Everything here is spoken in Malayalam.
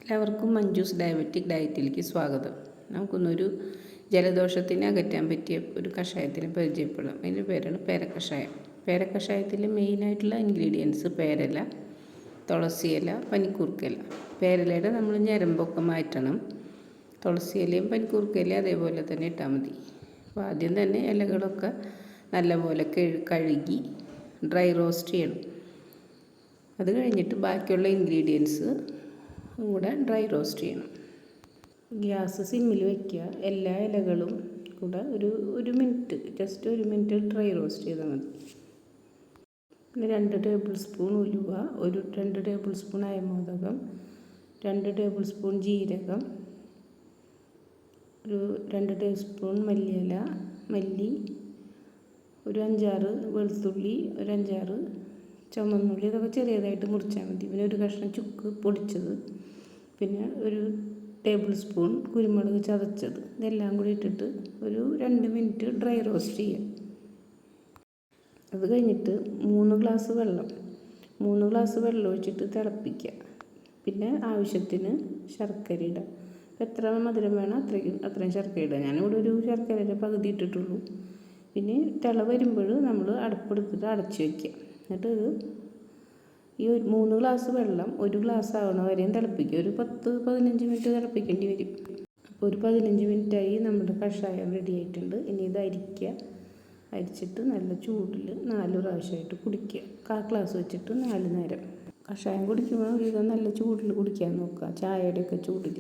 എല്ലാവർക്കും മഞ്ജൂസ് ഡയബറ്റിക് ഡയറ്റിലേക്ക് സ്വാഗതം. നമുക്കൊന്നൊരു ജലദോഷത്തിന് അകറ്റാൻ പറ്റിയ ഒരു കഷായത്തിന് പരിചയപ്പെടാം. അതിൻ്റെ പേരാണ് പേരക്കഷായം. പേരക്കഷായത്തിൽ മെയിനായിട്ടുള്ള ഇൻഗ്രീഡിയൻസ് പേരല, തുളസിയില, പനിക്കൂർക്കയില. പേരലയുടെ നമ്മൾ ഞരമ്പൊക്കെ മാറ്റണം. തുളസിയിലയും പനിക്കൂർക്കയിലയും അതേപോലെ തന്നെ ഇട്ടാൽ മതി. അപ്പോൾ ആദ്യം തന്നെ ഇലകളൊക്കെ നല്ലപോലെ കഴുകി ഡ്രൈ റോസ്റ്റ് ചെയ്യണം. അത് കഴിഞ്ഞിട്ട് ബാക്കിയുള്ള ഇൻഗ്രീഡിയൻസ് കൂടെ ഡ്രൈ റോസ്റ്റ് ചെയ്യണം. ഗ്യാസ് സിമ്മിൽ വയ്ക്കുക. എല്ലാ ഇലകളും കൂടെ ഒരു മിനിറ്റ്, ജസ്റ്റ് ഒരു മിനിറ്റ് ഡ്രൈ റോസ്റ്റ് ചെയ്താൽ മതി. പിന്നെ 2 ടേബിൾ സ്പൂൺ ഉലുവ, 2 ടേബിൾ സ്പൂൺ അയമോദകം, 2 ടേബിൾ സ്പൂൺ ജീരകം, 2 ടേബിൾ സ്പൂൺ മല്ലി, 5-6 വെളുത്തുള്ളി, 5-6 ചുമന്നുള്ളി. ഇതൊക്കെ ചെറിയതായിട്ട് മുറിച്ചാൽ മതി. പിന്നെ ഒരു കഷ്ണം ചുക്ക് പൊടിച്ചത്, പിന്നെ 1 ടേബിൾ സ്പൂൺ കുരുമുളക് ചതച്ചത്. ഇതെല്ലാം കൂടി ഇട്ടിട്ട് ഒരു 2 മിനിറ്റ് ഡ്രൈ റോസ്റ്റ് ചെയ്യുക. അത് കഴിഞ്ഞിട്ട് 3 ഗ്ലാസ് വെള്ളം ഒഴിച്ചിട്ട് തിളപ്പിക്കുക. പിന്നെ ആവശ്യത്തിന് ശർക്കര ഇടുക. എത്ര മധുരം വേണം അത്രയും ശർക്കര ഇടുക. ഞാനിവിടെ ഒരു ശർക്കരയുടെ പകുതി ഇട്ടിട്ടുള്ളൂ. പിന്നെ തിള വരുമ്പോൾ നമ്മൾ അടുപ്പെടുത്തിട്ട് അടച്ച് വയ്ക്കുക. എന്നിട്ട് ഈ 3 ഗ്ലാസ് വെള്ളം 1 ഗ്ലാസ് ആവണ വരെയും തിളപ്പിക്കുക. ഒരു 10-15 മിനിറ്റ് തിളപ്പിക്കേണ്ടി വരും. അപ്പോൾ ഒരു 15 മിനിറ്റായി നമ്മുടെ കഷായം റെഡി ആയിട്ടുണ്ട്. ഇനി ഇത് അരിച്ചിട്ട് നല്ല ചൂടിൽ 4 പ്രാവശ്യമായിട്ട് കുടിക്കുക. 1/4 ഗ്ലാസ് വെച്ചിട്ട് 4 നേരം. കഷായം കുടിക്കുമ്പോൾ ഇത് നല്ല ചൂടിൽ കുടിക്കാൻ നോക്കുക, ചായയുടെയൊക്കെ ചൂടിൽ.